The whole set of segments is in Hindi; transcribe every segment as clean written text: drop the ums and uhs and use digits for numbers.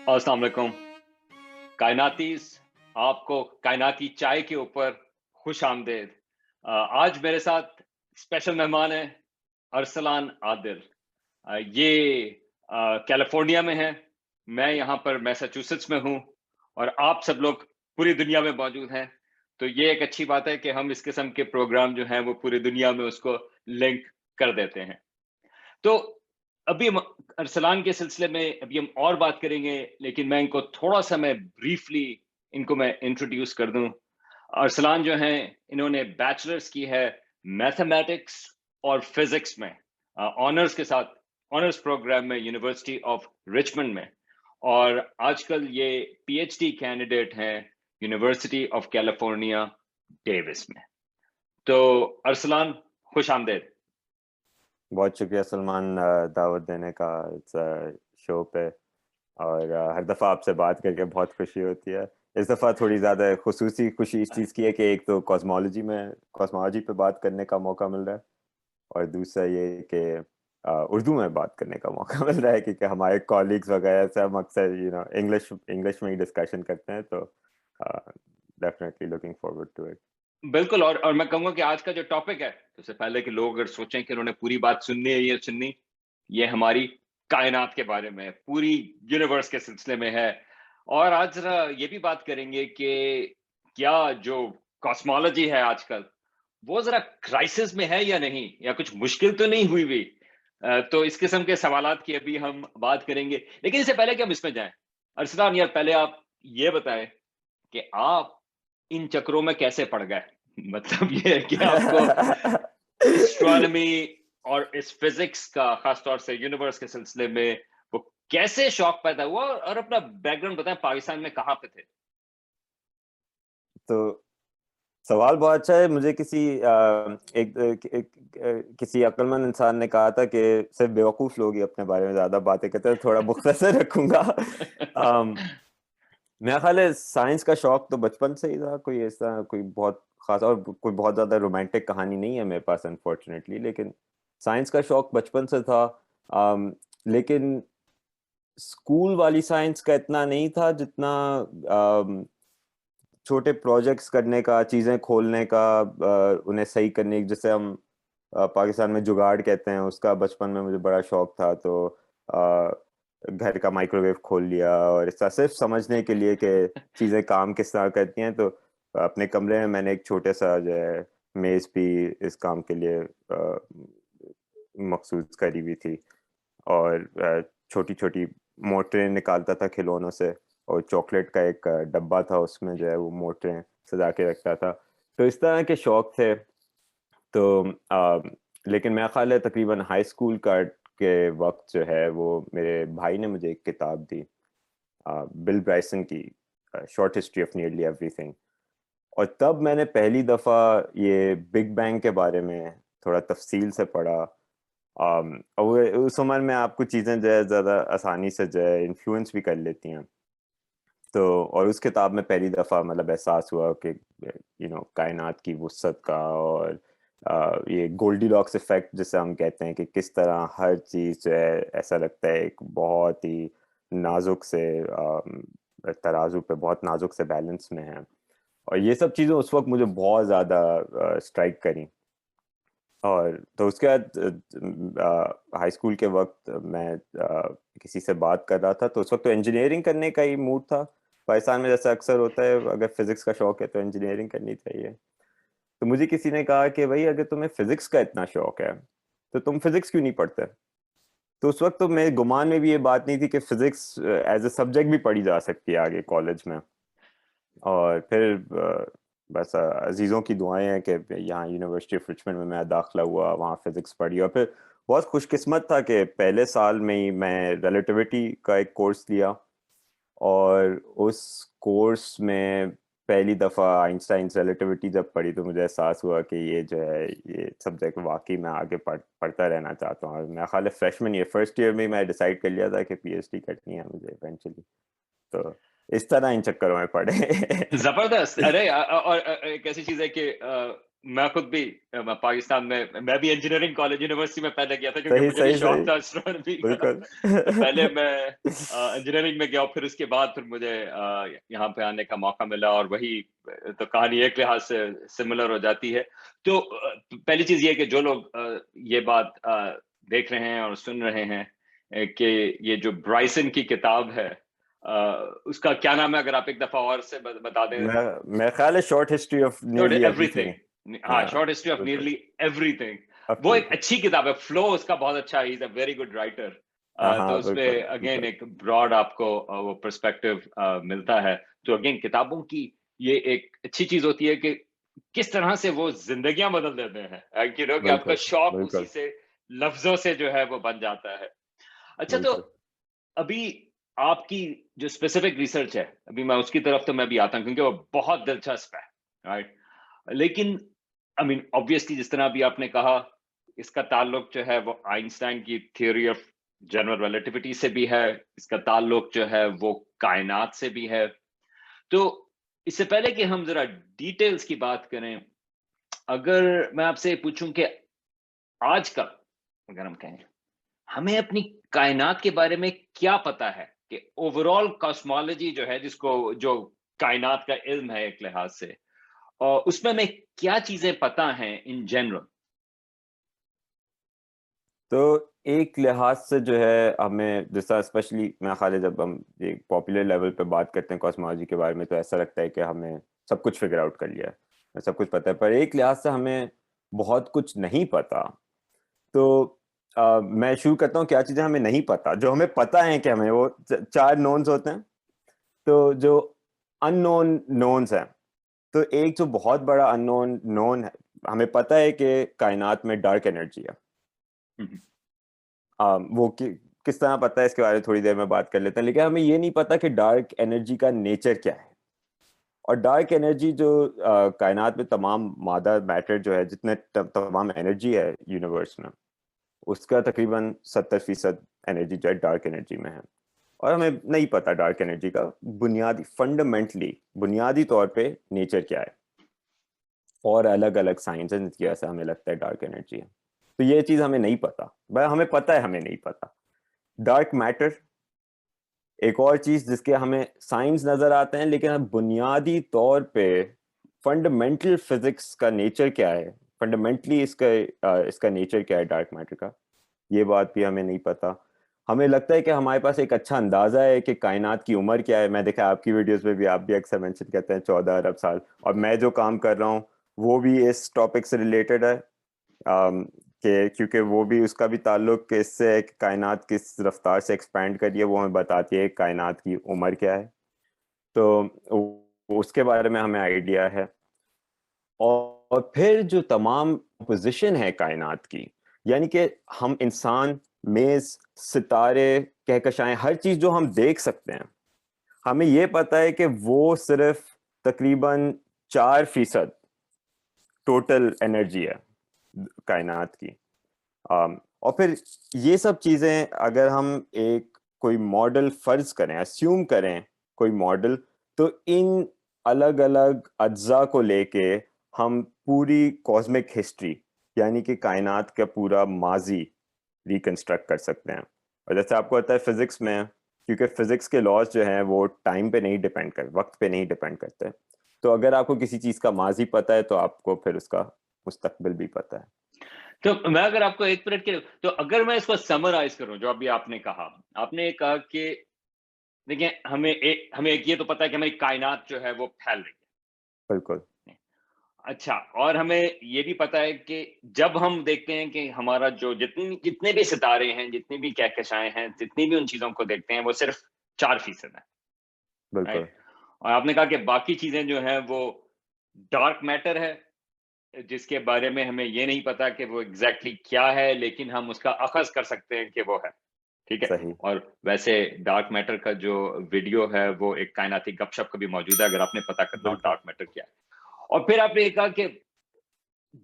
अस्सलाम वालेकुम। कायनातीस, आपको कायनाती चाय के ऊपर खुश आमदेद। आज मेरे साथ स्पेशल मेहमान हैं अरसलान आदिल। ये कैलिफोर्निया में है, मैं यहाँ पर मैसाचुसेट्स में हूँ और आप सब लोग पूरी दुनिया में मौजूद हैं। तो ये एक अच्छी बात है कि हम इस किस्म के प्रोग्राम जो हैं वो पूरी दुनिया में उसको लिंक कर देते हैं। तो अभी हम अरसलान के सिलसिले में अभी हम और बात करेंगे, लेकिन मैं इनको थोड़ा-सा मैं ब्रीफली इनको मैं इंट्रोड्यूस कर दूँ। अरसलान जो हैं, इन्होंने बैचलर्स की है मैथमेटिक्स और फिज़िक्स में ऑनर्स के साथ ऑनर्स प्रोग्राम में यूनिवर्सिटी ऑफ रिचमंड में और आजकल ये पीएचडी कैंडिडेट हैं यूनिवर्सिटी ऑफ कैलिफोर्निया, डेविस में। तो अरसलान, खुश-आमदीद। बहुत शुक्रिया सलमान दावत देने का इस शो पे। और हर दफ़ा आपसे बात करके बहुत खुशी होती है। इस दफ़ा थोड़ी ज़्यादा खुसूसी खुशी इस चीज़ की है कि एक तो कॉस्मोलॉजी पे बात करने का मौका मिल रहा है और दूसरा ये कि उर्दू में बात करने का मौका मिल रहा है क्योंकि हमारे कॉलीग्स वगैरह से हम अक्सर इंग्लिश इंग्लिश में ही डिस्कशन करते हैं, तो definitely looking forward to it. बिल्कुल और मैं कहूँगा कि आज का जो टॉपिक है, उससे पहले कि लोग अगर सोचें कि उन्होंने पूरी बात सुननी है या सुननी, ये हमारी कायनात के बारे में है, पूरी यूनिवर्स के सिलसिले में है। और आज ज़रा ये भी बात करेंगे कि क्या जो कॉस्मोलॉजी है आजकल, वो ज़रा क्राइसिस में है या नहीं? या कुछ मुश्किल तो नहीं हुई हुई? तो इस किस्म के सवालात की अभी हम बात करेंगे। लेकिन इससे पहले कि हम इसमें जाएँ, अरसलान यार पहले आप ये बताएँ कि आप इन चक्करों में कैसे पड़ गए? मतलब ये है कि आपको एस्ट्रोनॉमी और इस फिज़िक्स का ख़ास तौर से यूनिवर्स के सिलसिले में वो कैसे शौक पैदा हुआ और अपना बैकग्राउंड बताएँ पाकिस्तान में कहाँ पे थे? तो सवाल बहुत अच्छा है। मुझे किसी अक्लमंद इंसान ने कहा था कि सिर्फ बेवकूफ़ लोग ही अपने बारे में ज़्यादा बातें करते हैं, थोड़ा मुख्तसर रखूँगा। अम, मेरा ख़्याल है साइंस का शौक तो बचपन से ही था, कोई ऐसा कोई बहुत ख़ास और कोई बहुत ज़्यादा रोमांटिक कहानी नहीं है मेरे पास अनफॉर्चुनेटली, लेकिन साइंस का शौक बचपन से था। लेकिन स्कूल वाली साइंस का इतना नहीं था जितना अम छोटे प्रोजेक्ट्स करने का, चीज़ें खोलने का, उन्हें सही करने जिसे हम पाकिस्तान में जुगाड़ कहते हैं, उसका बचपन में मुझे बड़ा शौक था। तो अ, घर का माइक्रोवेव खोल लिया और इसका सिर्फ़ समझने के लिए कि चीज़ें काम किस तरह करती हैं, तो अपने कमरे में मैंने एक छोटा-सा जो है मेज़ भी इस काम के लिए मख़सूस करी हुई थी। और छोटी-छोटी मोटरें निकालता था खिलौनों से और चॉकलेट का एक डब्बा था, उसमें जो है वो मोटरें सजा के रखता था। तो इस तरह के शौक थे। तो अ, लेकिन मेरा ख़्याल है तकरीबन हाई स्कूल का के वक़्त जो है वो मेरे भाई ने मुझे एक किताब दी, बिल ब्राइसन की short history of nearly everything. और तब मैंने पहली दफ़ा ये बिग बैंग के बारे में थोड़ा तफ़सील से पढ़ा। और वो उस उम्र में आपको चीज़ें जो है ज़्यादा आसानी से जो है इन्फ्लुएंस भी कर लेती हैं। तो और उस किताब में पहली दफ़ा मतलब एहसास हुआ कि कायनात की वुसअत का और ये गोल्डीलॉक्स इफ़ेक्ट जिसे हम कहते हैं कि किस तरह हर चीज़ जो है ऐसा लगता है एक बहुत ही नाज़ुक से तराजू पे बहुत नाज़ुक से बैलेंस में है। और ये सब चीज़ें उस वक़्त मुझे बहुत ज़्यादा स्ट्राइक करी। और तो उसके बाद हाई स्कूल के वक़्त मैं किसी से बात कर रहा था, तो उस वक़्त तो इंजीनियरिंग करने का ही मूड था। पाकिस्तान में जैसा अक्सर होता है, अगर फ़िज़िक्स का शौक है तो इंजीनियरिंग करनी चाहिए। तो मुझे किसी ने कहा कि भई अगर तुम्हें फ़िज़िक्स का इतना शौक है, तो तुम फ़िज़िक्स क्यों नहीं पढ़ते? तो उस वक़्त तो मेरे गुमान में भी ये बात नहीं थी कि फ़िज़िक्स एज़ अ सब्जेक्ट भी पढ़ी जा सकती है आगे कॉलेज में। और फिर बस अज़ीज़ों की दुआएँ हैं कि यहाँ यूनिवर्सिटी ऑफ रिचमंड में मेरा दाखिला हुआ, वहाँ फ़िज़िक्स पढ़ी और फिर बहुत खुशकिस्मत था कि पहले साल में ही मैं रिलेटिविटी का एक कोर्स लिया और उस कोर्स में पहली दफ़ा आइंस्टाइन्स रिलेटिविटी जब पढ़ी तो मुझे एहसास हुआ कि ये जो है ये सब्जेक्ट वाक़ई मैं आगे पढ़ता रहना चाहता हूँ। और मेरा ख़्याल है फ्रेशमन ईयर फर्स्ट ईयर में ही मैं डिसाइड कर लिया था कि पीएचडी करनी है मुझे इवेंचुअली। तो इस तरह इन चक्करों में पड़े। ज़बरदस्त! अरे और एक ऐसी चीज़ है कि मैं खुद भी मैं पाकिस्तान में मैं भी इंजीनियरिंग कॉलेज यूनिवर्सिटी में पहले गया था क्योंकि सही, मुझे भी सही, शौक सही। था एस्ट्रोनॉमी का। बिल्कुल। तो पहले मैं इंजीनियरिंग में गया और फिर उसके बाद फिर मुझे यहाँ पे आने का मौका मिला और वही तो कहानी एक लिहाज से सिमिलर हो जाती है। तो पहली चीज़ ये है कि जो लोग ये बात देख रहे हैं और सुन रहे हैं कि ये जो ब्राइसन की किताब है उसका क्या नाम है? अगर आप एक दफ़ा और से बता दें। मेरा ख्याल है short history of short nearly everything. Everything. हाँ, हाँ, शॉर्ट हिस्ट्री ऑफ बिल्कुल। Nearly everything. अब वो ठीक एक है। अच्छी किताब है, फ्लो उसका बहुत अच्छा है, he is a very good writer. हाँ, तो हाँ, उसपे बिल्कुल, अगेन बिल्कुल। एक ब्रॉड आपको वो पर्सपेक्टिव मिलता है। तो अगेन किताबों की ये एक अच्छी चीज़ होती है कि किस तरह से वो ज़िंदगियाँ बदल देते हैं। यू नो कि आपका बिल्कुल, शौक उसी बिल्कुल, से लफ्ज़ों से जो है वो बन जाता है। अच्छा, तो बिल्कुल। अभी आपकी जो स्पेसिफिक रिसर्च है, अभी मैं उसकी तरफ तो मैं भी आता हूँ क्योंकि वो बहुत दिलचस्प है, राइट? लेकिन आई मीन ऑब्वियसली जिस तरह अभी आपने कहा, इसका ताल्लुक जो है वो आइंस्टाइन की थ्योरी ऑफ जनरल रिलेटिविटी से भी है, इसका ताल्लुक जो है वो कायनात से भी है। तो इससे पहले कि हम ज़रा डिटेल्स की बात करें, अगर मैं आपसे पूछूं कि आज का अगर हम कहें, हमें अपनी कायनात के बारे में क्या पता है कि ओवरऑल कॉस्मोलॉजी जो है जिसको जो कायनात का इल्म है एक लिहाज से और उसमें हमें क्या चीजें पता हैं इन जनरल। तो एक लिहाज से जो है हमें जैसा स्पेशली मेरा ख्याल है जब हम एक पॉपुलर लेवल पे बात करते हैं कॉस्मोलॉजी के बारे में तो ऐसा लगता है कि हमें सब कुछ फिगर आउट कर लिया है, सब कुछ पता है, पर एक लिहाज से हमें बहुत कुछ नहीं पता। तो मैं शुरू करता हूँ क्या चीज़ें हमें नहीं पता, जो हमें पता है कि हमें वो चार नोन्स होते हैं। तो जो अननोन नोन्स हैं, तो एक जो बहुत बड़ा अननोन नोन है, हमें पता है कि कायनात में डार्क एनर्जी है। वो किस तरह पता है इसके बारे में थोड़ी देर में बात कर लेते हैं, लेकिन हमें ये नहीं पता कि डार्क एनर्जी का नेचर क्या है। और डार्क एनर्जी जो कायनात में तमाम मादा मैटर जो है, जितने तमाम एनर्जी है यूनिवर्स में, उसका तकरीबन 70% एनर्जी जो है डार्क एनर्जी में है। और हमें नहीं पता डार्क एनर्जी का बुनियादी फंडामेंटली बुनियादी तौर पे नेचर क्या है, और अलग अलग साइंस है जिनकी वजह से हमें लगता है डार्क एनर्जी है। तो ये चीज़ हमें नहीं पता, भाई हमें पता है हमें नहीं पता। डार्क मैटर एक और चीज जिसके हमें साइंस नजर आते हैं, लेकिन अब बुनियादी तौर पे फंडामेंटल फिजिक्स का नेचर क्या है, फंडामेंटली इसका नेचर क्या है डार्क मैटर का, ये बात भी हमें नहीं पता। हमें लगता है कि हमारे पास एक अच्छा अंदाजा है कि कायनात की उम्र क्या है। मैं देखा आपकी वीडियोस में भी आप भी अक्सर मेंशन करते हैं 14 अरब साल, और मैं जो काम कर रहा हूँ वो भी इस टॉपिक से रिलेटेड है। कि क्योंकि वो भी उसका भी ताल्लुक इससे है कि कायनात किस रफ्तार से एक्सपैंड करी है, वो हमें बताती है कायनात की उम्र क्या है। तो उसके बारे में हमें आइडिया है। और फिर जो तमाम पोजीशन है कायनात की, यानी कि हम इंसान, मेज, सितारे, कहकशाएं, हर चीज जो हम देख सकते हैं, हमें ये पता है कि वो सिर्फ तकरीबन 4% टोटल एनर्जी है कायनात की। और फिर ये सब चीजें अगर हम एक कोई मॉडल फर्ज करें, अस्यूम करें कोई मॉडल, तो इन अलग अलग अज्जा को लेके हम पूरी कॉस्मिक हिस्ट्री, यानी कि कायनात का पूरा माजी रिकंस्ट्रक्ट कर सकते हैं। और जैसे आपको पता है फिजिक्स में, क्योंकि फिजिक्स के लॉज जो हैं वो टाइम पे नहीं डिपेंड कर, वक्त पे नहीं डिपेंड करते, तो अगर आपको किसी चीज का माजी पता है तो आपको फिर उसका मुस्तकबिल भी पता है। तो मैं अगर आपको एक मिनट के तो अगर मैं इसको समराइज करूं जो अभी आपने कहा कि देखिए हमें एक ये तो पता है कि हमारी कायनात जो है वो फैल रही बिल्कुल। है। अच्छा, और हमें ये भी पता है कि जब हम देखते हैं कि हमारा जो जितने भी सितारे हैं, जितनी भी कहकशाएं हैं, जितनी भी उन चीजों को देखते हैं वो सिर्फ 4% है, बिल्कुल। राइट? और आपने कहा कि बाकी चीजें जो हैं वो डार्क मैटर है, जिसके बारे में हमें ये नहीं पता कि वो एग्जैक्टली क्या है, लेकिन हम उसका अखज़ कर सकते हैं कि वो है, ठीक है? सही। और वैसे डार्क मैटर का जो वीडियो है वो एक कायनाती गपशप का भी मौजूद है, अगर आपने पता करना हो बिल्कुल। डार्क मैटर क्या है। और फिर आपने ये कहा कि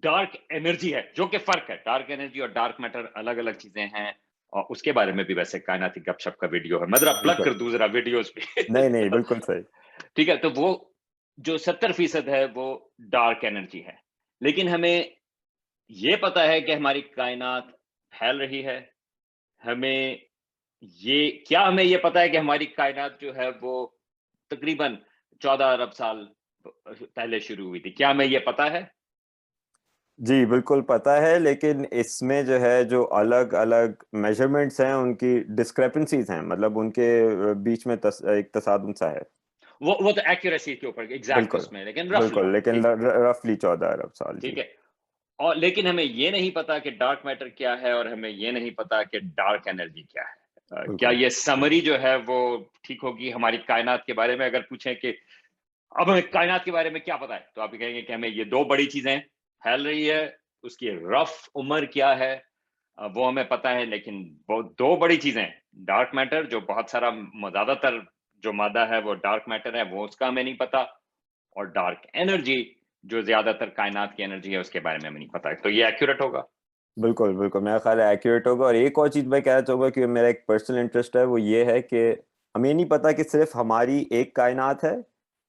डार्क एनर्जी है, जो कि फ़र्क है, डार्क एनर्जी और डार्क मैटर अलग-अलग चीज़ें हैं और उसके बारे में भी वैसे कायनाती गपशप का वीडियो है। मैं ज़रा प्लग बिल्कुल। कर दूँ ज़रा वीडियोज़ भी। नहीं, नहीं, तो बिल्कुल सही। ठीक है, तो वो जो 70% है वो डार्क एनर्जी है। लेकिन हमें ये पता है कि हमारी कायनात फैल रही है। हमें क्या हमें ये पता है कि हमारी कायनात जो है वो तकरीबन 14 अरब साल पहले शुरू हुई थी? क्या हमें ये पता है? जी, बिल्कुल पता है, लेकिन इसमें जो है जो अलग-अलग मेजरमेंट्स हैं उनकी डिस्क्रिपेंसीज हैं, मतलब उनके बीच में एक तसादुम सा है। वो तो एक्यूरेसी के ऊपर एग्ज़ैक्ट बिल्कुल, उसमें, लेकिन रफली बिल्कुल, लेकिन ठीक है, रफली 14 अरब साल। ठीक जी, है। और लेकिन हमें ये नहीं पता कि डार्क मैटर क्या है और हमें ये नहीं पता कि डार्क एनर्जी क्या है। क्या बिल्कुल। ये समरी जो है वो ठीक होगी हमारी कायनात के बारे में? अगर पूछें कि अब हमें कायनात के बारे में क्या पता है? तो आप ये कहेंगे कि हमें ये 2 बड़ी चीज़ें फैल रही है, उसकी रफ़ उम्र क्या है वो हमें पता है, लेकिन वो 2 बड़ी चीज़ें हैं, डार्क मैटर जो बहुत सारा ज़्यादातर जो मादा है वो डार्क मैटर है, वो उसका हमें नहीं पता, और डार्क एनर्जी जो ज़्यादातर कायनात की एनर्जी है उसके बारे में हमें नहीं पता है। तो ये एक्यूरेट होगा? बिल्कुल, बिल्कुल, मेरा ख़्याल है एक्यूरेट होगा। और एक और चीज़ मैं कहना चाहूँगा कि मेरा एक पर्सनल इंटरेस्ट है, वो ये है कि हमें नहीं पता कि सिर्फ़ हमारी एक कायनात है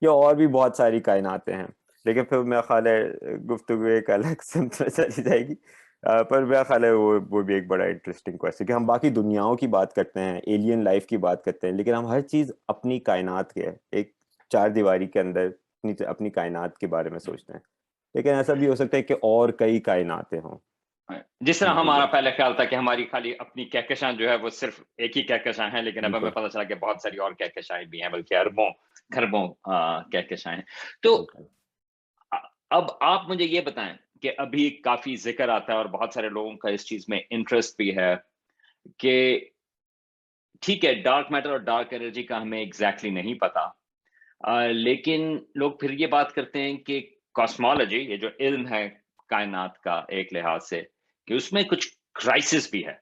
या और भी बहुत सारी कायनातें हैं। लेकिन फिर मेरा ख़्याल है गुफ्तगू एक अलग सिमत में चली जाएगी। पर मेरा ख़्याल है वो भी एक बड़ा इंटरेस्टिंग क्वेश्चन कि हम बाकी दुनियाओं की बात करते हैं, एलियन लाइफ़ की बात करते हैं, लेकिन हम हर चीज़ अपनी कायनात के एक चारदीवारी के अंदर अपनी अपनी कायनात के बारे में सोचते हैं। लेकिन ऐसा भी हो सकता है कि और कई कायनातें हों। जिस तरह हमारी हमारा जगह। पहले ख्याल था कि हमारी खाली अपनी कहकशां जो है वो सिर्फ़ एक ही कहकशां है, लेकिन अब हमें बिल्कुल, पता चला कि बहुत सारी और कहकशाएँ भी हैं, बल्कि अरबों, खरबों कहकशाएँ हैं। तो बिल्कुल। अ, अब आप मुझे ये बताएँ कि अभी काफ़ी ज़िक्र आता है और बहुत सारे लोगों का इस चीज़ में इंटरेस्ट भी है कि ठीक है, डार्क मैटर और डार्क एनर्जी का हमें एग्ज़ैक्टली नहीं पता। लेकिन लोग फिर ये बात करते हैं कि कॉस्मोलॉजी, ये जो इल्म है कायनात का एक लिहाज से, कि उसमें कुछ क्राइसिस भी है।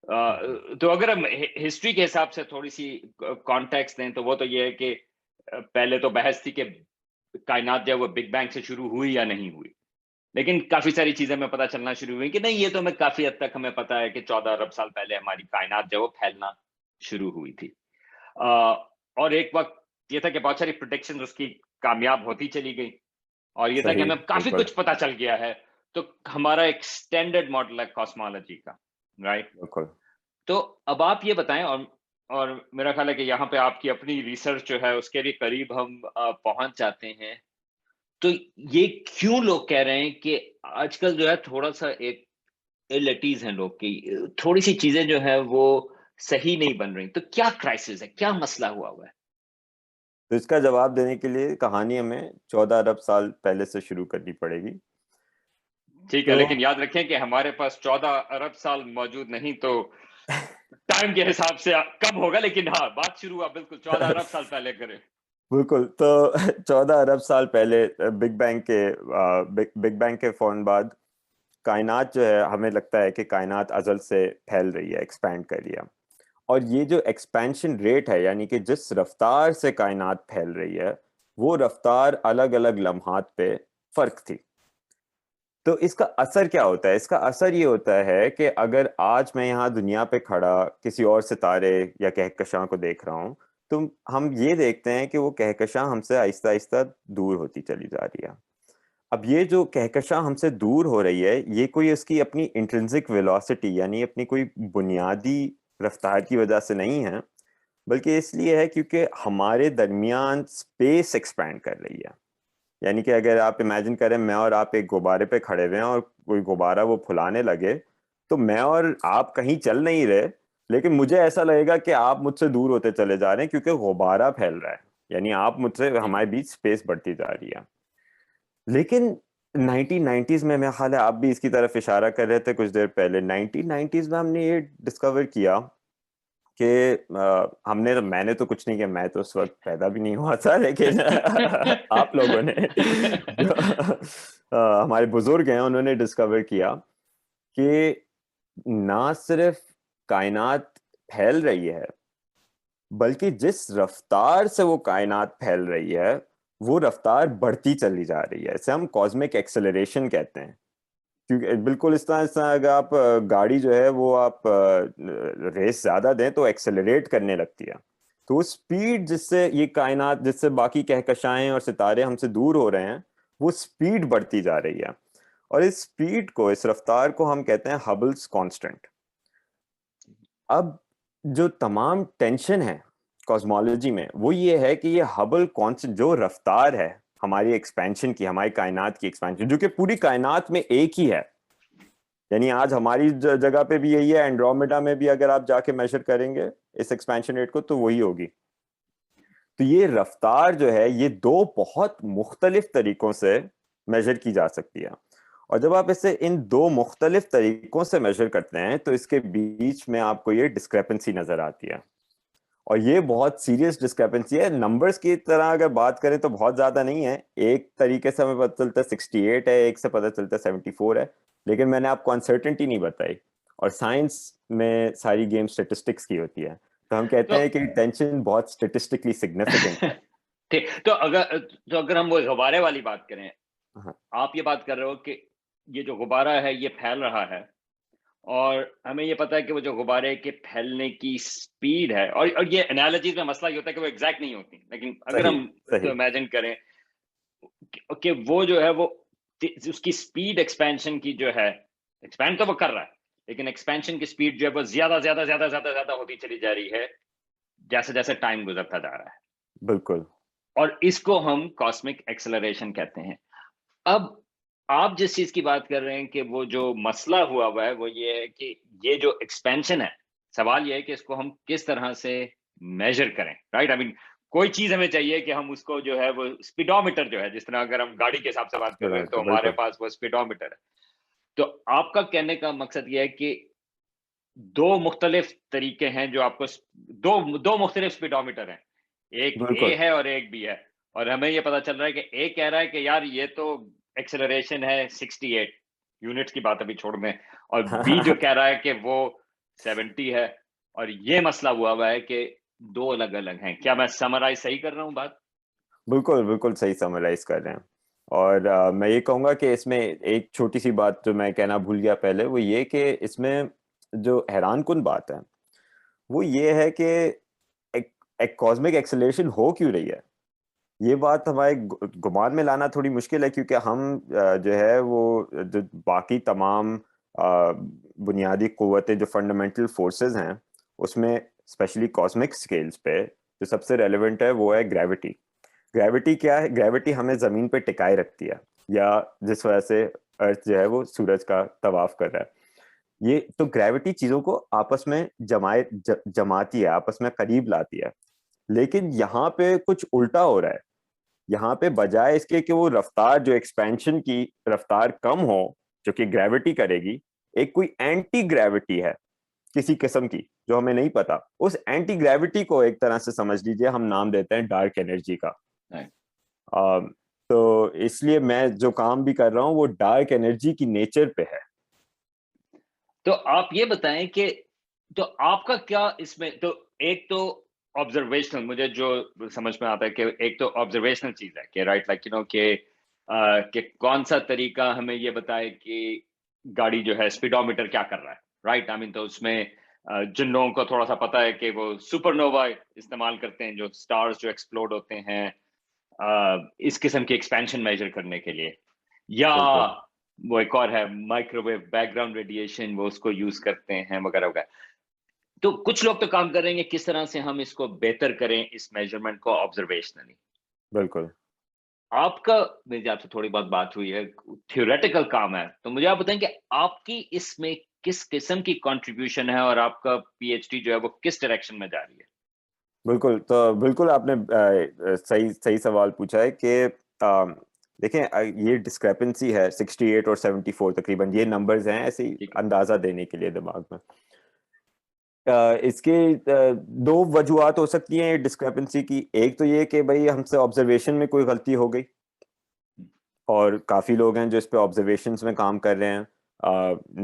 बिल्कुल, तो अगर हम हिस्ट्री के हिसाब से थोड़ी-सी कॉन्टेक्स्ट दें, तो वो तो ये है कि पहले तो बहस थी कि कायनात जो है वो बिग बैंग से शुरू हुई या नहीं हुई। लेकिन काफ़ी सारी चीज़ें हमें पता चलना शुरू हुई कि नहीं, ये तो हमें काफ़ी हद तक हमें पता है कि 14 अरब साल पहले हमारी कायनात जो है वो फैलना शुरू हुई थी। अ, और एक वक़्त ये था कि बहुत सारी प्रेडिक्शंस उसकी कामयाब होती चली गई, और ये था कि सही, हमें काफ़ी बिल्कुल, कुछ पता चल गया है। तो हमारा एक स्टैंडर्ड मॉडल है कॉस्मोलॉजी का, राइट? बिल्कुल। तो अब आप ये बताएँ, और मेरा ख़्याल है कि यहाँ पे आपकी अपनी रिसर्च जो है उसके भी करीब हम पहुँच जाते हैं। तो ये क्यों लोग कह रहे हैं कि आजकल जो है थोड़ा-सा एक इल-एट-ईज़ हैं लोग कि थोड़ी-सी चीज़ें जो हैं वो सही नहीं बन रही। तो क्या क्राइसिस है? क्या मसला हुआ हुआ है? तो इसका जवाब देने के लिए कहानी हमें 14 अरब साल पहले से शुरू करनी पड़ेगी। ठीक है, तो लेकिन याद रखें कि हमारे पास 14 अरब साल मौजूद नहीं, तो टाइम के हिसाब से कब होगा, लेकिन हाँ, बात शुरू आप बिल्कुल 14 अरब साल पहले करें। बिल्कुल, तो 14 अरब साल पहले बिग बैंग के फ़ौरन बाद कायनात जो है, हमें लगता है कि कायनात अज़ल से फैल रही है, एक्सपैंड कर रही है। और ये जो एक्सपेंशन रेट है, यानी कि जिस रफ़्तार से कायनात फैल रही है, वो रफ़्तार अलग-अलग लम्हात पे फ़र्क थी। तो इसका असर क्या होता है? इसका असर ये होता है कि अगर आज मैं यहाँ दुनिया पे खड़ा किसी और सितारे या कहकशां को देख रहा हूँ, तो हम ये देखते हैं कि वो कहकशां हमसे आहिस्ता-आहिस्ता दूर होती चली जा रही है। अब ये जो कहकशां हमसे दूर हो रही है, ये कोई उसकी अपनी इंट्रिंसिक वेलोसिटी यानी अपनी कोई बुनियादी रफ्तार की वजह से नहीं है, बल्कि इसलिए है क्योंकि हमारे दरमियान स्पेस एक्सपैंड कर रही है। यानी कि अगर आप इमेजिन करें मैं और आप एक गुब्बारे पे खड़े हुए हैं और कोई गुब्बारा वो फुलाने लगे, तो मैं और आप कहीं चल नहीं रहे, लेकिन मुझे ऐसा लगेगा कि आप मुझसे दूर होते चले जा रहे हैं क्योंकि गुब्बारा फैल रहा है। यानी आप मुझसे जी। हमारे बीच स्पेस बढ़ती जा रही है। लेकिन 1990s में मेरा ख्याल है आप भी इसकी तरफ इशारा कर रहे थे कुछ देर पहले। 1990s में हमने ये डिस्कवर किया कि मैंने तो कुछ नहीं किया, मैं तो उस वक़्त पैदा भी नहीं हुआ था, लेकिन आप लोगों ने जो हमारे बुज़ुर्ग हैं उन्होंने डिस्कवर किया कि ना सिर्फ़ कायनात फैल रही है, बल्कि जिस रफ़्तार से वो कायनात फैल रही है, वो रफ़्तार बढ़ती चली जा रही है। इसे हम कॉस्मिक एक्सेलरेशन कहते हैं। क्योंकि बिल्कुल इस तरह अगर आप गाड़ी जो है वो आप रेस ज़्यादा दें तो एक्सेलरेट करने लगती है। तो वो स्पीड जिससे ये कायनात जिससे बाकी कहकशाएँ और सितारे हमसे दूर हो रहे हैं, वो स्पीड बढ़ती जा रही है। और इस स्पीड को, इस रफ्तार को हम कहते हैं हबल्स कांस्टेंट। अब जो तमाम टेंशन है कॉस्मोलॉजी में वो ये है कि ये हबल कांस्टेंट जो रफ्तार है हमारी एक्सपेंशन की, हमारी कायनात की एक्सपेंशन, जो कि पूरी कायनात में एक ही है, यानी आज हमारी जगह पे भी यही है, एंड्रोमेडा में भी अगर आप जाके मेजर करेंगे इस एक्सपेंशन रेट को तो वही होगी। तो ये रफ्तार जो है ये दो बहुत मुख्तलिफ तरीकों से मेजर की जा सकती है, और जब आप इसे इन दो मुख्तलिफ तरीकों से मेजर करते हैं तो इसके बीच में आपको ये डिस्क्रेपेंसी नजर आती है, और ये बहुत सीरियस डिस्क्रेपेंसी है। नंबर्स की तरह अगर बात करें तो बहुत ज्यादा नहीं है, एक तरीके से हमें पता चलता है 68 है, एक से पता चलता है 74 है, लेकिन मैंने आपको अनसर्टेनिटी नहीं बताई, और साइंस में सारी गेम स्टेटिस्टिक्स की होती है, तो हम कहते तो हैं कि टेंशन बहुत स्टेटिस्टिकली सिग्निफिकेंट है। ठीक, तो अगर हम वो गुब्बारे वाली बात करें, हाँ, आप ये बात कर रहे हो कि ये जो गुब्बारा है ये फैल रहा है, और हमें ये पता है कि वो जो गुब्बारे के फैलने की स्पीड है, और ये एनालॉजीज में मसला ये होता है कि वो एग्जैक्ट नहीं होती, लेकिन अगर सही हम इसको सही। इमेजिन करें कि वो जो है वो उसकी स्पीड एक्सपेंशन की जो है, एक्सपैंड तो वो कर रहा है, लेकिन एक्सपेंशन की स्पीड जो है वो ज्यादा ज्यादा ज्यादा ज्यादा ज्यादा होती चली जा रही है जैसे जैसे टाइम गुजरता जा रहा है, बिल्कुल और इसको हम कॉस्मिक एक्सेलरेशन कहते हैं। अब आप जिस चीज की बात कर रहे हैं कि वो जो मसला हुआ है वो ये है कि ये जो एक्सपेंशन है, सवाल ये है कि इसको हम किस तरह से मेजर करें, राइट? आई मीन कोई चीज हमें चाहिए कि हम उसको जो है वो स्पीडोमीटर जो है, जिस तरह अगर हम गाड़ी के हिसाब से बात कर रहे हैं तो हमारे बिल्कुल पास वो स्पीडोमीटर है। तो आपका कहने का मकसद ये है कि दो मुख्तलिफ तरीके हैं जो आपको दो दो मुख्तलिफ स्पीडोमीटर हैं, एक ए बिल्कुल। है और एक बी है, और हमें ये पता चल रहा है कि ए कह रहा है कि यार ये तो एक्सेलरेशन है 68 यूनिट्स की बात अभी छोड़ दें, और बी जो कह रहा है कि वो 70 है, और ये मसला हुआ है कि दो अलग अलग हैं। क्या मैं समराइज सही कर रहा हूँ बात? बिल्कुल बिल्कुल सही समराइज कर रहे हैं। और मैं ये कहूंगा कि इसमें एक छोटी सी बात जो मैं कहना भूल गया पहले, वो ये कि इसमें जो हैरान कुन बात है वो ये है कि एक, एक कॉस्मिक एक्सेलरेशन हो क्यों रही है, ये बात हमारे गुमान में लाना थोड़ी मुश्किल है, क्योंकि हम जो है वो जो बाकी तमाम बुनियादी कुव्वतें जो फंडामेंटल फोर्सेस हैं उसमें स्पेशली कॉस्मिक स्केल्स पे जो सबसे रेलेवेंट है वो है ग्रेविटी। ग्रेविटी क्या है? ग्रेविटी हमें जमीन पे टिकाए रखती है, या जिस वजह से अर्थ जो है वो सूरज का तवाफ कर रहा है। ये तो ग्रेविटी चीजों को आपस में जमाती है, आपस में करीब लाती है, लेकिन यहाँ पे कुछ उल्टा हो रहा है। यहाँ पे बजाय इसके कि वो रफ्तार, जो एक्सपेंशन की रफ्तार कम हो जो कि ग्रेविटी करेगी, एक कोई एंटी ग्रेविटी है किसी किस्म की जो हमें नहीं पता, उस एंटी ग्रेविटी को एक तरह से समझ लीजिए हम नाम देते हैं डार्क एनर्जी का। Right. अम, तो इसलिए मैं जो काम भी कर रहा हूँ वो डार्क एनर्जी की नेचर पे है। तो आप ये बताएं कि तो आपका क्या इसमें, तो एक तो ऑब्जर्वेशनल मुझे जो समझ में आता है कि एक तो ऑब्जर्वेशनल चीज है कि राइट, लाइक कि कौन सा तरीका हमें ये बताए कि गाड़ी जो है स्पीडोमीटर क्या कर रहा है, राइट? आई मीन तो उसमें जिन लोगों को थोड़ा सा पता है कि वो सुपरनोवा इस्तेमाल करते हैं, जो स्टार्स जो एक्सप्लोड होते हैं इस किस्म की एक्सपेंशन मेजर करने के लिए, या बिल्कुल वो एक और है माइक्रोवेव बैकग्राउंड रेडिएशन, वो उसको यूज करते हैं वगैरह वगैरह। तो कुछ लोग तो काम कर रहे हैं किस तरह से हम इसको बेहतर करें इस मेजरमेंट को ऑब्जर्वेशनली। बिल्कुल। आपका, मेरी आपसे थोड़ी बहुत बात हुई है, थ्योरेटिकल काम है, तो मुझे आप बताएं कि आपकी इसमें किस किस्म की कंट्रीब्यूशन है और आपका पीएचडी जो है वो किस डायरेक्शन में जा रही है? बिल्कुल, तो बिल्कुल आपने सही सही सवाल पूछा है कि देखें, ये डिस्क्रेपेंसी है 68 और 74 तकरीबन, ये नंबर्स हैं ऐसे ही ठीक है। अंदाजा देने के लिए दिमाग में। इसके दो वजूहत हो सकती हैं डिस्क्रेपेंसी की। एक तो ये कि भाई हमसे ऑब्जर्वेशन में कोई गलती हो गई, और काफ़ी लोग हैं जो इस पे ऑब्जर्वेशंस में काम कर रहे हैं,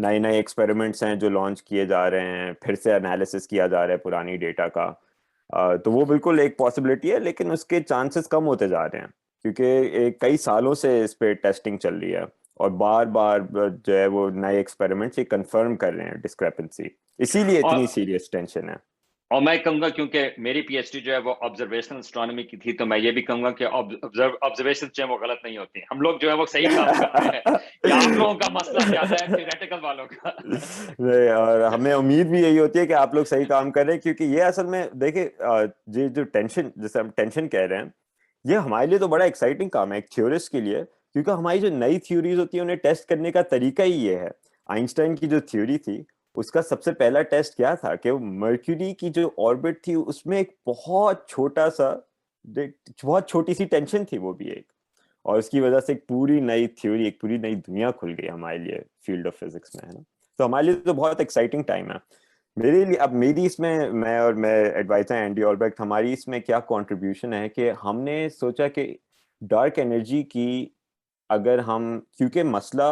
नए नए एक्सपेरिमेंट्स हैं जो लॉन्च किए जा रहे हैं, फिर से एनालिसिस किया जा रहा है पुरानी डेटा का। तो वो बिल्कुल एक पॉसिबिलिटी है, लेकिन उसके चांसेस कम होते जा रहे हैं, क्योंकि कई सालों से इस पे टेस्टिंग चल रही है, और बार बार जो है वो नए एक्सपेरिमेंट्स ये कंफर्म कर रहे हैं डिस्क्रेपेंसी, इसीलिए और इतनी सीरियस टेंशन है। और मैं कहूँगा क्योंकि मेरी पीएचडी जो है वो ऑब्जर्वेशनल एस्ट्रोनॉमी की थी, तो मैं ये भी कहूँगा कि ऑब्जर्वेशन जो है वो गलत नहीं होती हैं। हम लोग जो है वो सही काम करते हैं। कि आप लोगों का मसला ज़्यादा है थ्योरेटिकल वालों का। नहीं, और हमें उम्मीद भी यही होती है कि आप लोग सही काम कर रहे हैं, क्योंकि ये असल में देखिए ये जो टेंशन, जैसे हम टेंशन कह रहे हैं, ये हमारे लिए तो बड़ा एक्साइटिंग काम है एक थ्योरिस्ट के लिए, क्योंकि हमारी जो नई थ्योरीज होती है उन्हें टेस्ट करने का तरीका ही ये है। आइंस्टाइन की जो थ्योरी थी उसका सबसे पहला टेस्ट क्या था कि वो मर्क्यूरी की जो ऑर्बिट थी उसमें एक बहुत छोटी सी टेंशन थी, वो भी एक, और उसकी वजह से एक पूरी नई थ्योरी, एक पूरी नई दुनिया खुल गई हमारे लिए फील्ड ऑफ फिजिक्स में, है ना। तो हमारे लिए तो बहुत एक्साइटिंग टाइम है। मेरे लिए अब मेरी इसमें, मैं एडवाइजर एंडी ऑलब्रेक्ट, हमारी इसमें क्या कंट्रीब्यूशन है कि हमने सोचा कि डार्क एनर्जी की, अगर हम, क्योंकि मसला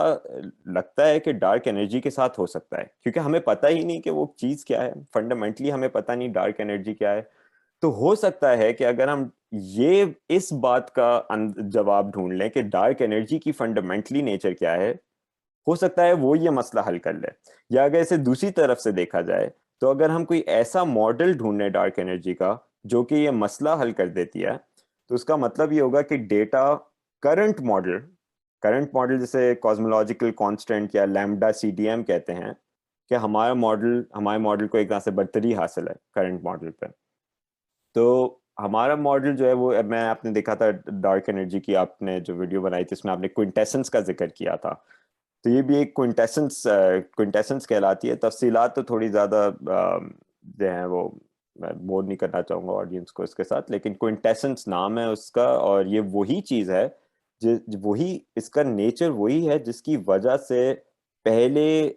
लगता है कि डार्क एनर्जी के साथ हो सकता है, क्योंकि हमें पता ही नहीं कि वो चीज़ क्या है, फंडामेंटली हमें पता नहीं डार्क एनर्जी क्या है। तो हो सकता है कि अगर हम ये इस बात का जवाब ढूंढ लें कि डार्क एनर्जी की फंडामेंटली नेचर क्या है, हो सकता है वो ये मसला हल कर ले। या अगर इसे दूसरी तरफ से देखा जाए, तो अगर हम कोई ऐसा मॉडल ढूंढें डार्क एनर्जी का जो कि ये मसला हल कर देती है, तो उसका मतलब ये होगा कि data, current model current model जैसे कॉस्मोलॉजिकल कांस्टेंट या लैम्बडा सीडीएम कहते हैं, कि हमारे मॉडल को एक तरह से बर्तरी हासिल है करंट मॉडल पे। तो हमारा मॉडल जो है वो, मैं आपने देखा था डार्क एनर्जी की, आपने जो वीडियो बनाई थी उसमें आपने क्विंटेसेंस का जिक्र किया था। तो ये भी एक क्विंटेसेंस कहलाती है। तफसीलात तो थोड़ी ज़्यादा जो है वो, मैं बोर नहीं करना चाहूँगा ऑडियंस को इसके साथ, लेकिन क्विंटेसेंस नाम है उसका, और ये वही चीज़ है वही, इसका नेचर वही है जिसकी वजह से पहले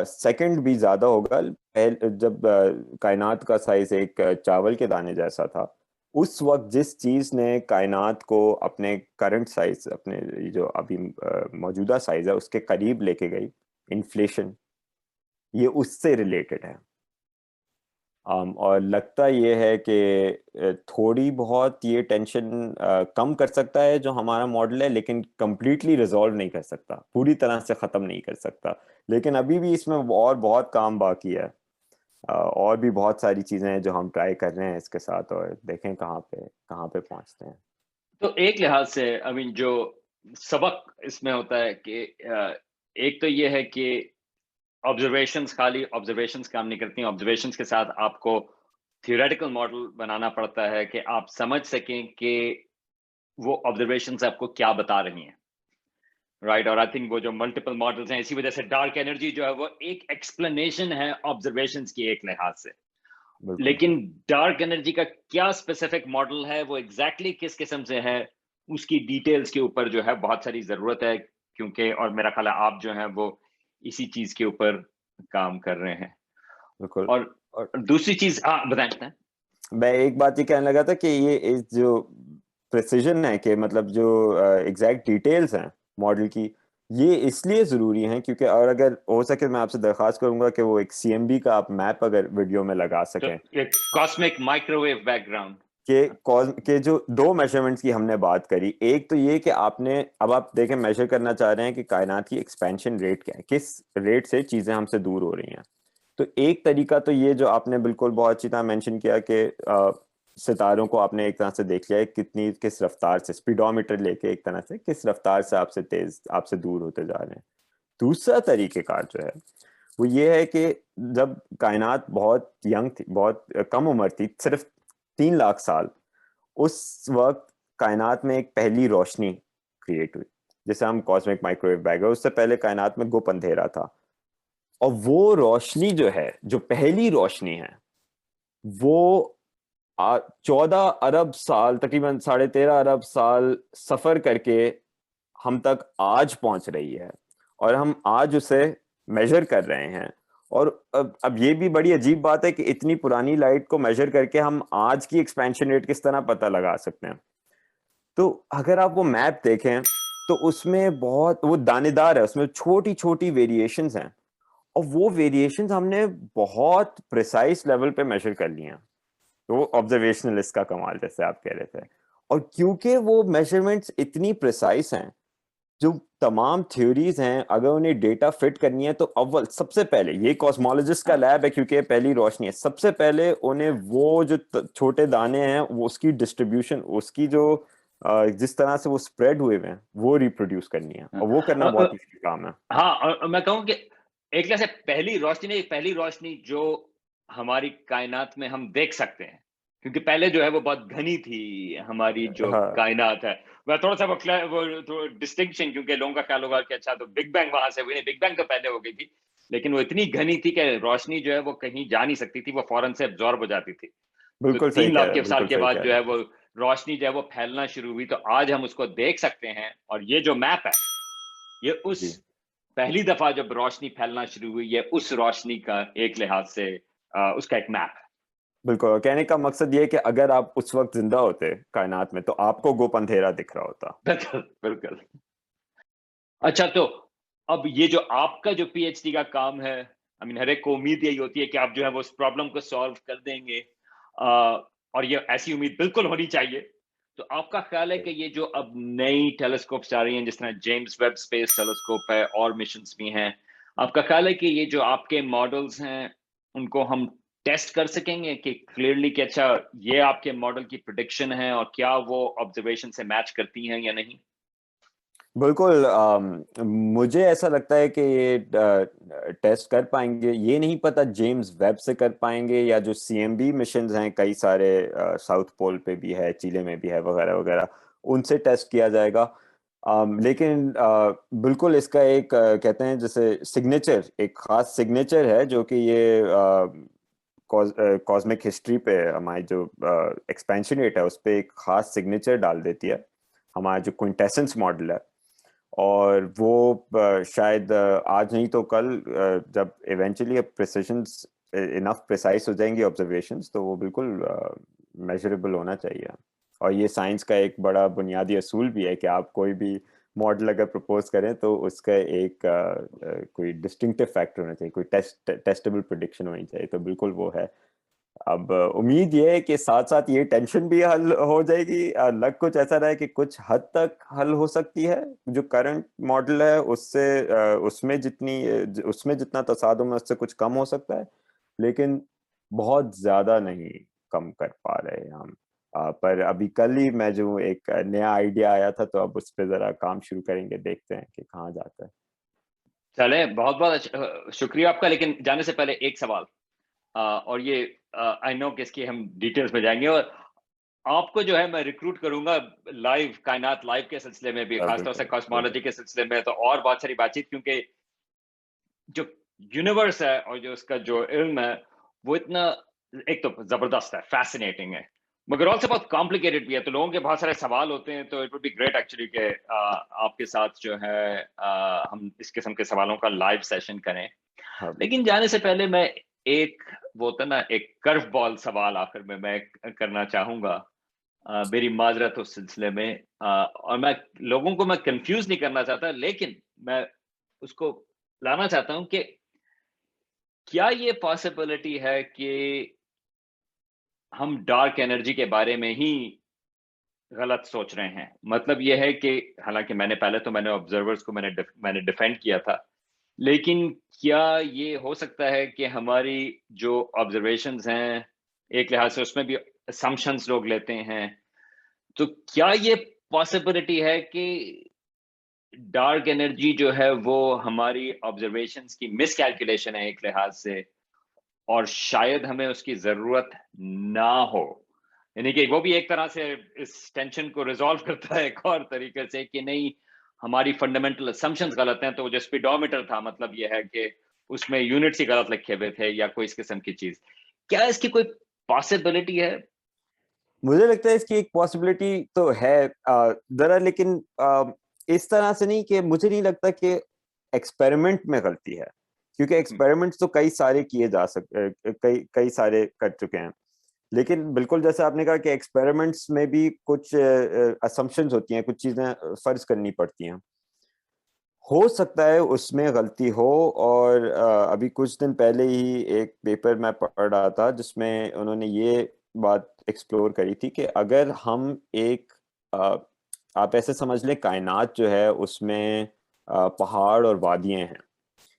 सेकंड भी ज़्यादा होगा। जब कायनात का साइज एक चावल के दाने जैसा था, उस वक्त जिस चीज ने कायनात को अपने करंट साइज, अपने ये जो अभी मौजूदा साइज है उसके करीब लेके गई, इन्फ्लेशन, ये उससे रिलेटेड है। और लगता ये है कि थोड़ी बहुत ये टेंशन कम कर सकता है जो हमारा मॉडल है, लेकिन कंप्लीटली रिजॉल्व नहीं कर सकता, पूरी तरह से ख़त्म नहीं कर सकता। लेकिन अभी भी इसमें और बहुत काम बाकी है। और भी बहुत सारी चीज़ें हैं जो हम ट्राई कर रहे हैं इसके साथ, और देखें कहाँ पे पहुंचते हैं। तो एक लिहाज से आई मीन जो सबक इसमें होता है कि एक तो ये है कि ऑब्जर्वेशंस खाली ऑब्जर्वेशंस काम नहीं करती हैं। ऑब्जर्वेशंस के साथ आपको थियोरेटिकल मॉडल बनाना पड़ता है कि आप समझ सकें कि वो ऑब्जर्वेशंस आपको क्या बता रही हैं, राइट। और आई थिंक वो जो मल्टीपल मॉडल्स हैं, इसी वजह से डार्क एनर्जी जो है वो एक एक्सप्लेनेशन है ऑब्जर्वेशंस की एक लिहाज से। बिल्कुल। लेकिन डार्क एनर्जी का क्या स्पेसिफिक मॉडल है, वो एग्जैक्टली किस किस्म से है, उसकी डिटेल्स के ऊपर जो है बहुत सारी जरूरत है। क्योंकि और मेरा ख्याल है आप जो है वो इसी चीज के ऊपर काम कर रहे हैं। बिल्कुल। और और दूसरी चीज, हाँ बताएं। मैं एक बात ये कहने लगा था कि ये इस जो प्रिसिजन है, कि मतलब जो एग्जैक्ट डिटेल्स हैं मॉडल की, ये इसलिए ज़रूरी हैं क्योंकि, और अगर हो सके मैं आपसे दरख्वास्त करूंगा कि वो एक सीएमबी का आप मैप अगर वीडियो में लगा तो सकें, एक कॉस्मिक माइक्रोवेव बैकग्राउंड। के जो दो मेजरमेंट्स की हमने बात करी, एक तो ये कि आपने, अब आप देखें मेजर करना चाह रहे हैं कि कायनात की एक्सपेंशन रेट क्या है, किस रेट से चीज़ें हमसे दूर हो रही हैं। तो एक तरीका तो ये जो आपने बिल्कुल बहुत अच्छी तरह मेंशन किया कि सितारों को आपने एक तरह से देख लिया है, किस रफ्तार से, स्पीडोमीटर लेके एक तरह से किस रफ्तार से आपसे दूर होते जा रहे हैं। दूसरा तरीकेकार जो है वो ये है कि जब कायनात बहुत यंग थी, बहुत कम उम्र थी, सिर्फ 3 लाख साल, उस वक्त कायनात में एक पहली रोशनी क्रिएट हुई, जिसे हम कॉस्मिक माइक्रोवेव बैग है। उससे पहले कायनात में गुप अंधेरा था, और वो रोशनी जो है, जो पहली रोशनी है, वो 14 अरब साल, तकरीबन 13.5 अरब साल सफर करके हम तक आज पहुंच रही है, और हम आज उसे मेजर कर रहे हैं। और अब ये भी बड़ी अजीब बात है कि इतनी पुरानी लाइट को मेजर करके हम आज की एक्सपेंशन रेट किस तरह पता लगा सकते हैं। तो अगर आप वो मैप देखें तो उसमें बहुत, वो दानेदार है, उसमें छोटी छोटी वेरिएशंस हैं, और वो वेरिएशंस हमने बहुत प्रिसाइज लेवल पे मेजर कर लिए हैं। तो वो ऑब्जर्वेशनलिस्ट का कमाल, जैसे आप कह रहे थे। और क्योंकि वो मेजरमेंट्स इतनी प्रिसाइज हैं, जो तमाम थ्योरीज हैं अगर उन्हें डेटा फिट करनी है तो अव्वल सबसे पहले ये कॉस्मोलॉजिस्ट का लैब है, क्योंकि ये पहली रोशनी है। सबसे पहले उन्हें वो जो छोटे दाने हैं वो उसकी डिस्ट्रीब्यूशन, उसकी जो जिस तरह से वो स्प्रेड हुए हैं वो रिप्रोड्यूस करनी है, और वो करना बहुत मुश्किल काम है। हाँ, और मैं कहूँ कि एक तरह से पहली रोशनी नहीं, पहली रोशनी जो हमारी कायनात में हम देख सकते हैं, क्योंकि पहले जो है वो बहुत घनी थी हमारी जो हाँ कायनात है। मैं थोड़ा-सा वो डिस्टिंक्शन, क्योंकि लोगों का ख्याल होगा कि अच्छा तो बिग बैंग वहाँ से हुई नहीं, बिग बैंग तो पहले हो गई थी, लेकिन वो इतनी घनी थी कि रोशनी जो है वो कहीं जा नहीं सकती थी, वो फ़ौरन से एब्ज़ॉर्ब हो जाती थी। तो बिल्कुल सही 3 कह लाख रहे के हैं, साल बिल्कुल के सही बाद कह जो रहे है हैं। वो रोशनी जो है वो फैलना शुरू हुई, तो आज हम उसको देख सकते हैं, और ये जो मैप है, ये उस जी पहली दफा जब रोशनी फैलना शुरू हुई है, उस रोशनी का एक लिहाज से उसका एक मैप है। बिल्कुल, और कहने का मकसद ये है कि अगर आप उस वक्त जिंदा होते कायनात में तो आपको गुप अंधेरा दिख रहा होता। बिल्कुल, बिल्कुल। अच्छा, तो अब ये जो आपका जो पीएचडी का काम है, आई मीन हर एक को उम्मीद यही होती है कि आप जो है वो उस प्रॉब्लम को सॉल्व कर देंगे, और ये ऐसी उम्मीद बिल्कुल होनी चाहिए। तो आपका ख्याल है कि ये जो अब नई टेलीस्कोप्स आ रही हैं, जिस तरह जेम्स वेब स्पेस टेलीस्कोप है और मिशंस भी हैं, आपका ख्याल है कि ये जो आपके मॉडल्स हैं, उनको हम टेस्ट कर सकेंगे कि क्लियरली कि अच्छा ये आपके मॉडल की प्रेडिक्शन है और क्या वो ऑब्जर्वेशन से मैच करती हैं या नहीं? बिल्कुल, मुझे ऐसा लगता है कि ये टेस्ट कर पाएंगे। ये नहीं पता जेम्स वेब से कर पाएंगे या जो सीएमबी मिशंस हैं कई सारे, साउथ पोल पे भी है, चिले में भी है, वगैरह वगैरह, उनसे टेस्ट किया जाएगा। लेकिन बिल्कुल इसका एक कहते हैं जैसे सिग्नेचर, एक खास सिग्नेचर है जो कि ये कॉस्मिक हिस्ट्री पे हमारी जो एक्सपेंशन रेट है उस पे एक खास सिग्नेचर डाल देती है, हमारा जो क्विंटेसेंस मॉडल है। और वो शायद आज नहीं तो कल, जब इवेंचुअली प्रिसिशंस इनफ प्रिसाइज हो जाएंगी ऑब्जर्वेशंस, तो वो बिल्कुल मेजरेबल होना चाहिए। और ये साइंस का एक बड़ा बुनियादी असूल भी है कि आप कोई भी मॉडल अगर प्रपोज करें तो उसका एक कोई डिस्टिंक्टिव फैक्टर होना चाहिए, कोई टेस्टेबल प्रिडिक्शन होनी चाहिए, तो बिल्कुल वो है। अब उम्मीद ये है कि साथ साथ ये टेंशन भी हल हो जाएगी। लग कुछ ऐसा रहा है कि कुछ हद तक हल हो सकती है। जो करंट मॉडल है उससे उसमें जितना तसादुम है उससे कुछ कम हो सकता है, लेकिन बहुत ज्यादा नहीं कम कर पा रहे हैं हम। पर अभी कल ही मैं जो एक नया आइडिया आया था, तो अब उस पर जरा काम शुरू करेंगे, देखते हैं कि कहाँ जाता है। चले, बहुत-बहुत शुक्रिया आपका, लेकिन जाने से पहले एक सवाल, और ये आई नो कि इसकी हम डिटेल्स में जाएँगे, और आपको जो है मैं रिक्रूट करूँगा लाइव, कायनात लाइव के सिलसिले में भी, खासतौर से बिल्कुल बिल्कुल। कॉस्मोलॉजी के सिलसिले में, तो और बहुत सारी बातचीत, क्योंकि जो यूनिवर्स है और जो उसका जो इल्म है, वो इतना एक तो ज़बरदस्त है, फ़ैसिनेटिंग है, मगर ऑल्सो बहुत कॉम्प्लिकेटेड भी है, तो लोगों के बहुत सारे सवाल होते हैं, तो it would be great actually कि आपके साथ जो है हम इस किस्म के सवालों का लाइव सेशन करें। हाँ लेकिन जाने से पहले मैं एक, वो होता है ना, एक कर्व बॉल सवाल आखिर में मैं करना चाहूँगा। मेरी माज़रत उस सिलसिले में, और मैं लोगों को मैं कन्फ्यूज़ नहीं करना चाहता, लेकिन मैं उसको लाना चाहता हूँ कि क्या ये पॉसिबिलिटी है कि हम डार्क एनर्जी के बारे में ही गलत सोच रहे हैं? मतलब ये है कि हालाँकि मैंने ऑब्जर्वर्स को मैंने डिफेंड किया था। लेकिन क्या ये हो सकता है कि हमारी जो ऑब्जर्वेशंस हैं, एक लिहाज से उसमें भी असम्पशन्स लोग लेते हैं। तो क्या ये पॉसिबिलिटी है कि डार्क एनर्जी जो है वो हमारी ऑब्जर्वेशंस की मिसकैलकुलेशन है एक लिहाज से, और शायद हमें उसकी ज़रूरत ना हो? यानी कि वो भी एक तरह से इस टेंशन को रिज़ॉल्व करता है एक और तरीके से कि नहीं, हमारी फंडामेंटल असम्पशन्स गलत हैं, तो वो जो स्पीडोमीटर था, मतलब ये है कि उसमें यूनिट्स ही गलत लिखे हुए थे या कोई इस किस्म की चीज़। क्या इसकी कोई पॉसिबिलिटी है? मुझे लगता है इसकी एक पॉसिबिलिटी तो है, जरा, लेकिन इस तरह से नहीं, कि मुझे नहीं लगता कि एक्सपेरिमेंट में गलती है, क्योंकि हुँ, एक्सपेरिमेंट्स तो कई सारे किए जा कई कई सारे कर चुके हैं। लेकिन बिल्कुल जैसे आपने कहा कि एक्सपेरिमेंट्स में भी कुछ असम्पशंस होती हैं, कुछ चीजें फर्ज करनी पड़ती हैं। हो सकता है उसमें गलती हो। और अभी कुछ दिन पहले ही एक पेपर मैं पढ़ रहा था जिसमें उन्होंने ये बात एक्सप्लोर करी थी कि अगर हम एक आप ऐसे समझ लें कायनात जो है उसमें पहाड़ और वादियां हैं,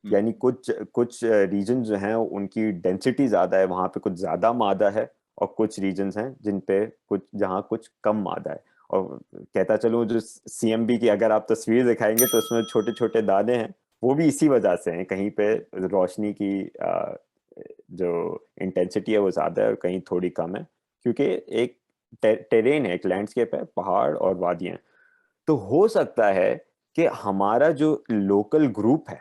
यानी कुछ कुछ रीजन जो हैं उनकी डेंसिटी ज्यादा है, वहां पे कुछ ज्यादा मादा है, और कुछ रीजन्स हैं जिन पे कुछ जहाँ कुछ कम मादा है। और कहता चलूँ जो सीएमबी की अगर आप तस्वीर दिखाएंगे तो उसमें छोटे छोटे दाने हैं, वो भी इसी वजह से हैं। कहीं पे रोशनी की जो इंटेंसिटी है वो ज्यादा है और कहीं थोड़ी कम है, क्योंकि एक टेरेन है, एक लैंडस्केप है, पहाड़ और वादियां। तो हो सकता है कि हमारा जो लोकल ग्रुप है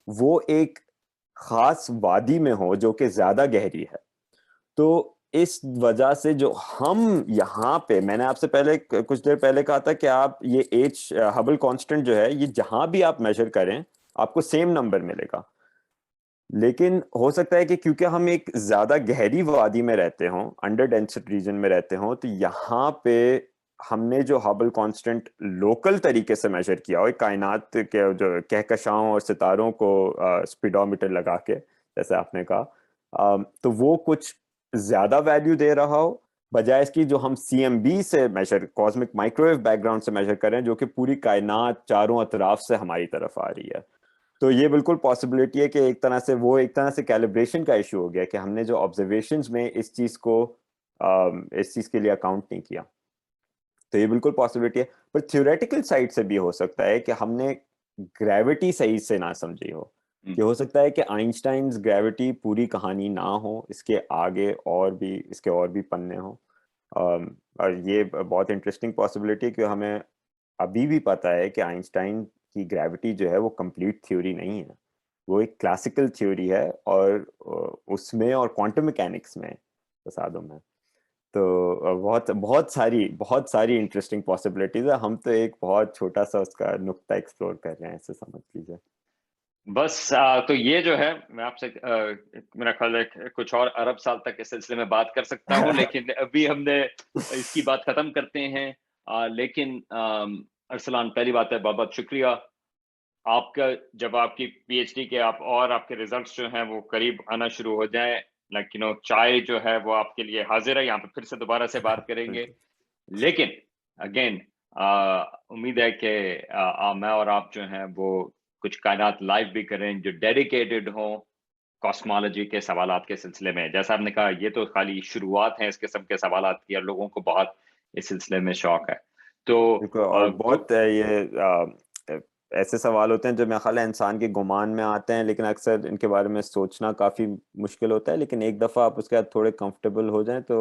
वो एक खास वादी में हो जो कि ज्यादा गहरी है। तो इस वजह से जो हम यहाँ पे, मैंने आपसे पहले कुछ देर पहले कहा था कि आप ये एच हबल कांस्टेंट जो है ये जहां भी आप मेजर करें आपको सेम नंबर मिलेगा। लेकिन हो सकता है कि क्योंकि हम एक ज्यादा गहरी वादी में रहते हों, अंडर डेंस्ड रीजन में रहते हों, तो यहाँ पे हमने जो हबल कांस्टेंट लोकल तरीके से मेजर किया हो, कायनात के जो कहकशाओं और सितारों को स्पीडोमीटर लगा के, जैसे आपने कहा, तो वो कुछ ज्यादा वैल्यू दे रहा हो, बजाय इसकी जो हम सीएमबी से मेजर, कॉस्मिक माइक्रोवेव बैकग्राउंड से मेजर करें, जो कि पूरी कायनात चारों अतराफ से हमारी तरफ आ रही है। तो ये बिल्कुल पॉसिबिलिटी है कि एक तरह से कैलिब्रेशन का इशू हो गया कि हमने जो ऑब्जर्वेशंस में इस चीज को इस चीज के लिए अकाउंट नहीं किया। तो ये बिल्कुल पॉसिबिलिटी है, पर थ्योरेटिकल साइड से भी हो सकता है कि हमने ग्रेविटी सही से ना समझी हो, कि हो सकता है कि आइंस्टाइन्स ग्रेविटी पूरी कहानी ना हो, इसके आगे और भी पन्ने हो। और ये बहुत इंटरेस्टिंग पॉसिबिलिटी है कि हमें अभी भी पता है कि आइंस्टाइन की ग्रेविटी जो है वो कंप्लीट थ्योरी नहीं है, वो एक क्लासिकल थ्योरी है, और उसमें और क्वांटम मैकेनिक्स में तसादुम है। तो बहुत सारी इंटरेस्टिंग पॉसिबिलिटीज है। हम तो एक बहुत छोटा सा उसका नुक्ता एक्सप्लोर कर रहे हैं, ऐसे समझ लीजिए। बस तो ये जो है मैं आपसे मेरा ख्याल है कुछ और अरब साल तक इस सिलसिले में बात कर सकता हूँ, लेकिन अभी हमने इसकी बात खत्म करते हैं। लेकिन अरसलान, पहली बात है बहुत बहुत शुक्रिया आपका। जब आपकी पीएचडी के और आपके रिजल्ट्स जो हैं वो करीब आना शुरू हो जाएं, चाय जो है वो आपके लिए हाजिर है, यहाँ पे फिर से दोबारा से बात करेंगे। बिल्कुल। लेकिन अगेन उम्मीद है कि मैं और आप जो हैं वो कुछ कायनात लाइव भी करें जो डेडिकेटेड हो कॉस्मोलॉजी के सवालात के सिलसिले में। जैसा आपने कहा, ये तो खाली शुरुआत है इस किस्म के सवालात की, और लोगों को बहुत इस सिलसिले में शौक है। तो बिल्कुल, और बहुत ऐसे सवाल होते हैं जो मेरे ख्याल है इंसान के गुमान में आते हैं, लेकिन अक्सर इनके बारे में सोचना काफी मुश्किल होता है। लेकिन एक दफा आप उसके बाद थोड़े कंफर्टेबल हो जाएं तो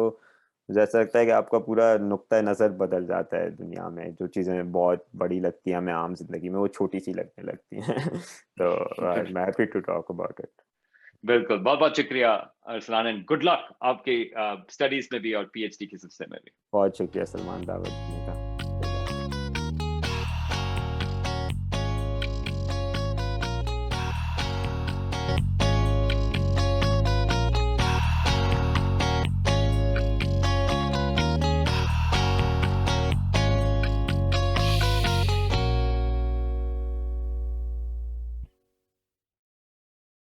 मुझे ऐसा लगता है कि आपका पूरा नुक्ता नजर बदल जाता है। दुनिया में जो चीजें बहुत बड़ी लगती हैं हमें आम जिंदगी में, वो छोटी सी लगने लगती हैं। तो I am happy to talk about it. बिल्कुल, बहुत बहुत शुक्रिया अरसलान, एंड गुड लक आपकी स्टडीज में भी और पीएचडी के सिलसिले में भी। बहुत शुक्रिया सलमान, दावत देने का।